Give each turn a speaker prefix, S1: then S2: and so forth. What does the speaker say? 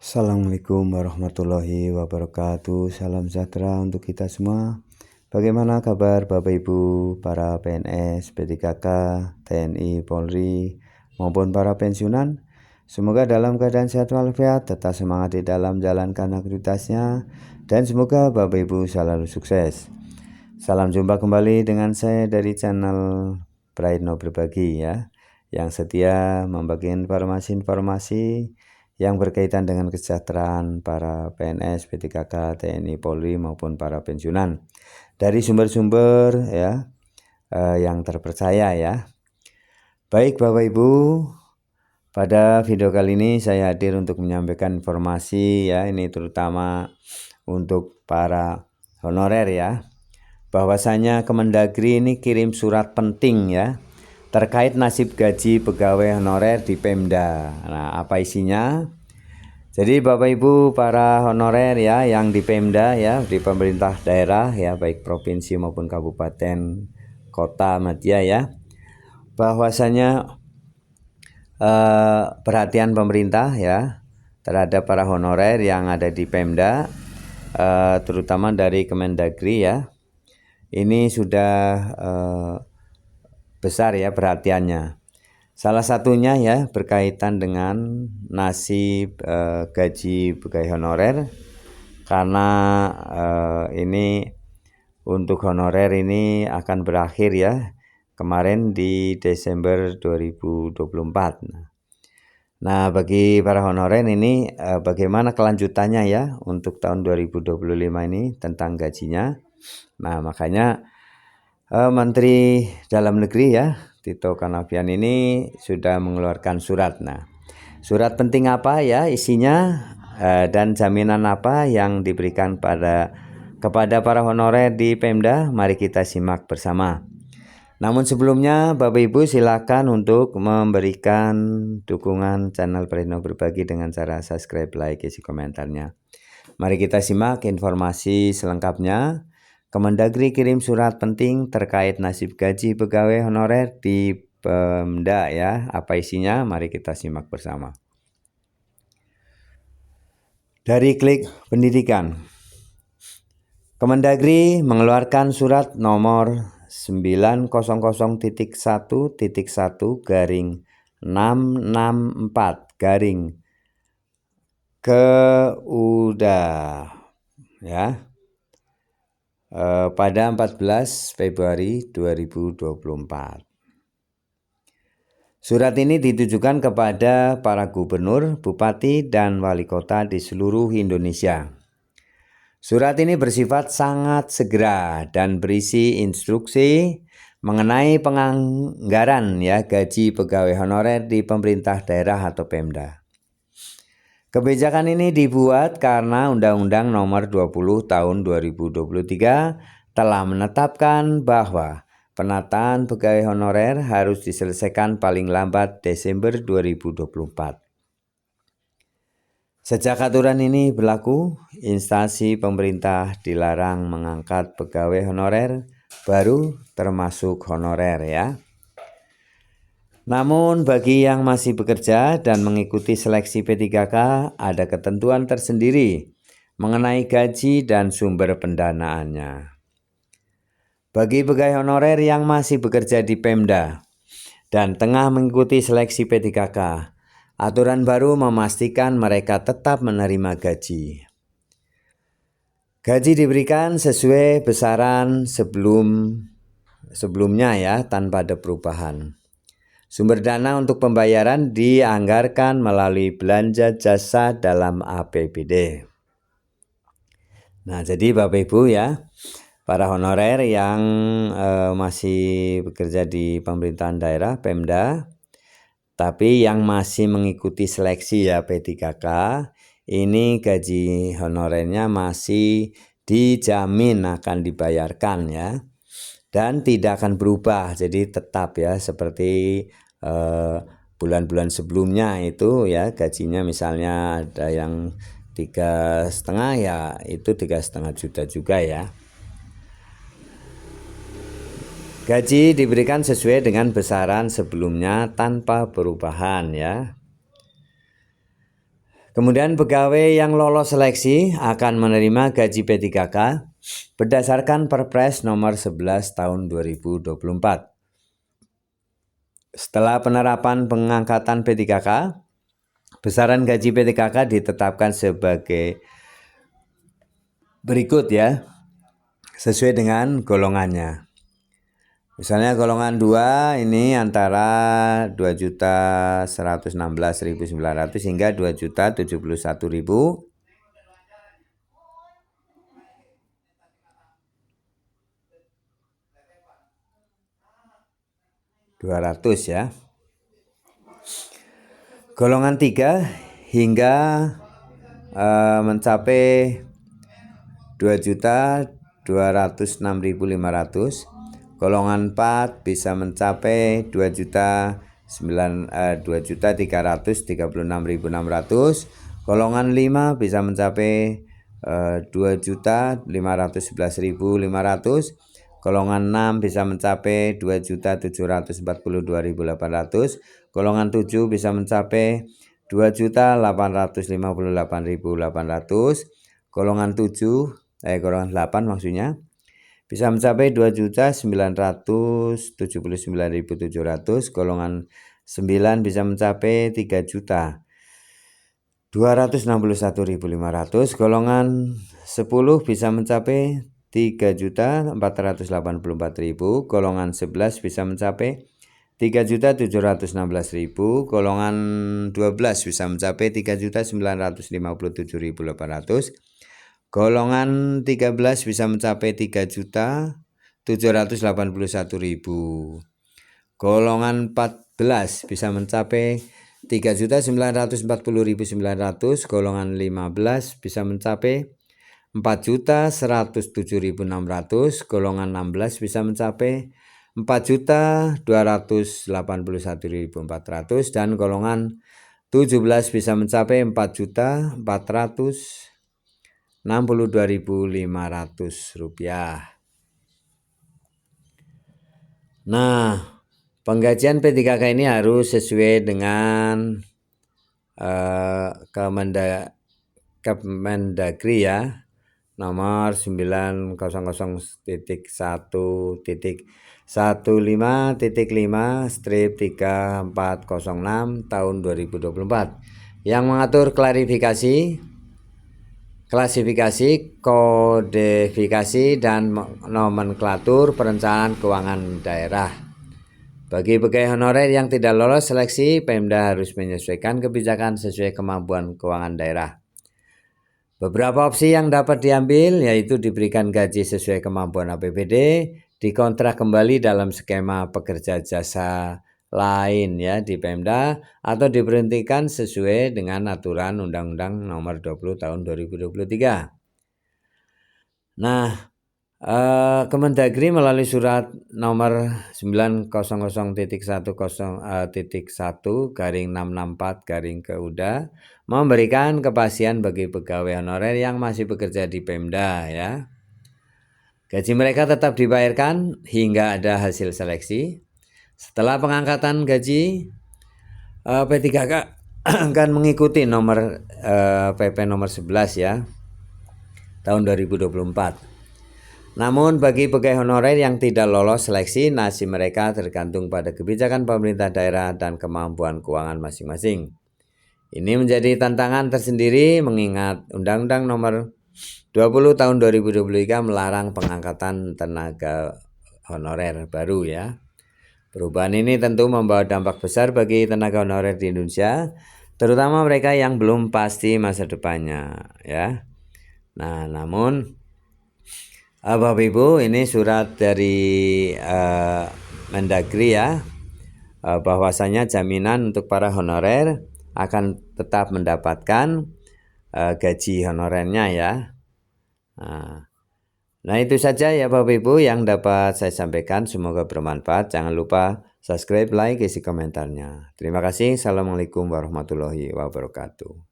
S1: Assalamualaikum warahmatullahi wabarakatuh. Salam sejahtera untuk kita semua. Bagaimana kabar Bapak Ibu, para PNS, P3K, TNI, Polri, maupun para pensiunan? Semoga dalam keadaan sehat walafiat, tetap semangat di dalam jalankan aktivitasnya, dan semoga Bapak Ibu selalu sukses. Salam jumpa kembali dengan saya dari channel Prayitno Berbagi ya, yang setia membagi informasi-informasi yang berkaitan dengan kesejahteraan para PNS, P3K, TNI, Polri maupun para pensiunan dari sumber-sumber ya yang terpercaya ya. Baik Bapak Ibu, pada video kali ini saya hadir untuk menyampaikan informasi ya, ini terutama untuk para honorer ya, bahwasanya Kemendagri ini kirim surat penting ya terkait nasib gaji pegawai honorer di Pemda. Nah, apa isinya? Jadi Bapak Ibu para honorer ya yang di Pemda ya, di pemerintah daerah ya, baik provinsi maupun kabupaten, kota, madya ya, bahwasanya perhatian pemerintah ya terhadap para honorer yang ada di Pemda, terutama dari Kemendagri ya. Ini sudah besar ya perhatiannya. Salah satunya ya berkaitan dengan nasib gaji pegawai honorer, karena ini untuk honorer ini akan berakhir ya kemarin di Desember 2024. Nah, bagi para honorer ini bagaimana kelanjutannya ya untuk tahun 2025 ini tentang gajinya. Nah, makanya Menteri Dalam Negeri ya Tito Karnavian ini sudah mengeluarkan surat. Nah, surat penting apa ya isinya dan jaminan apa yang diberikan kepada para honorer di Pemda? Mari kita simak bersama. Namun sebelumnya Bapak Ibu silakan untuk memberikan dukungan channel Prayitno Berbagi dengan cara subscribe, like, isi komentarnya. Mari kita simak informasi selengkapnya. Kemendagri kirim surat penting terkait nasib gaji pegawai honorer di Pemda ya. Apa isinya? Mari kita simak bersama. Dari Klik Pendidikan. Kemendagri mengeluarkan surat nomor 900-1-1/664 ke ya pada 14 Februari 2024. Surat ini ditujukan kepada para gubernur, bupati, dan wali kota di seluruh Indonesia. Surat ini bersifat sangat segera dan berisi instruksi mengenai penganggaran ya gaji pegawai honorer di pemerintah daerah atau Pemda. Kebijakan ini dibuat karena Undang-Undang Nomor 20 Tahun 2023 telah menetapkan bahwa penataan pegawai honorer harus diselesaikan paling lambat Desember 2024. Sejak aturan ini berlaku, instansi pemerintah dilarang mengangkat pegawai honorer baru termasuk honorer ya. Namun bagi yang masih bekerja dan mengikuti seleksi P3K ada ketentuan tersendiri mengenai gaji dan sumber pendanaannya. Bagi pegawai honorer yang masih bekerja di Pemda dan tengah mengikuti seleksi P3K, aturan baru memastikan mereka tetap menerima gaji. Gaji diberikan sesuai besaran sebelumnya ya, tanpa ada perubahan. Sumber dana untuk pembayaran dianggarkan melalui belanja jasa dalam APBD. Nah, jadi Bapak Ibu ya, para honorer yang masih bekerja di pemerintahan daerah Pemda, tapi yang masih mengikuti seleksi ya P3K, ini gaji honorernya masih dijamin akan dibayarkan ya. Dan tidak akan berubah, jadi tetap ya seperti bulan-bulan sebelumnya itu ya, gajinya misalnya ada yang 3,5 ya, itu 3,5 juta juga ya. Gaji diberikan sesuai dengan besaran sebelumnya tanpa perubahan ya. Kemudian pegawai yang lolos seleksi akan menerima gaji P3K berdasarkan Perpres nomor 11 tahun 2024. Setelah penerapan pengangkatan P3K, besaran gaji P3K ditetapkan sebagai berikut ya, sesuai dengan golongannya. Misalnya golongan 2 ini antara 2.116.900 hingga 2.071.200 ya. Golongan 3 hingga mencapai 2.206.500. Golongan 4 bisa mencapai 2.336.600. Golongan 5 bisa mencapai 2.511.500. Golongan 6 bisa mencapai 2.742.800. Golongan 7 bisa mencapai 2.858.800. Golongan 8 maksudnya bisa mencapai 2.979.700. Golongan 9 bisa mencapai 3.261.500. Golongan 10 bisa mencapai 3.484.000. Golongan 11 bisa mencapai 3.716.000. Golongan 12 bisa mencapai 3.957.800. Golongan 13 bisa mencapai 3.781.000. Golongan 14 bisa mencapai 3.940.900. Golongan 15 bisa mencapai 4.107.600. Golongan 16 bisa mencapai 4.281.400 dan golongan 17 bisa mencapai 4.462.500 rupiah. Nah, penggajian P3K ini harus sesuai dengan Kemendagri ya, nomor 900.1.15.5/3406 tahun 2024 yang mengatur klasifikasi, kodifikasi, dan nomenklatur perencanaan keuangan daerah. Bagi pegawai honorer yang tidak lolos seleksi, Pemda harus menyesuaikan kebijakan sesuai kemampuan keuangan daerah. Beberapa opsi yang dapat diambil yaitu diberikan gaji sesuai kemampuan APBD, dikontrak kembali dalam skema pekerja jasa lain ya di Pemda, atau diberhentikan sesuai dengan aturan Undang-Undang Nomor 20 Tahun 2023. Nah, Kemendagri melalui surat nomor 900.10.1/664 memberikan kepastian bagi pegawai honorer yang masih bekerja di Pemda ya. Gaji mereka tetap dibayarkan hingga ada hasil seleksi. Setelah pengangkatan gaji, P3K akan mengikuti nomor PP nomor 11 ya tahun 2024. Namun bagi pegawai honorer yang tidak lolos seleksi, nasib mereka tergantung pada kebijakan pemerintah daerah dan kemampuan keuangan masing-masing. Ini menjadi tantangan tersendiri mengingat Undang-Undang Nomor 20 Tahun 2023 melarang pengangkatan tenaga honorer baru ya. Perubahan ini tentu membawa dampak besar bagi tenaga honorer di Indonesia, terutama mereka yang belum pasti masa depannya ya. Nah, namun Bapak Ibu, ini surat dari Mendagri ya, bahwasanya jaminan untuk para honorer akan tetap mendapatkan gaji honorernya ya. Nah itu saja ya Bapak Ibu yang dapat saya sampaikan, semoga bermanfaat. Jangan lupa subscribe, like, isi komentarnya. Terima kasih. Assalamualaikum warahmatullahi wabarakatuh.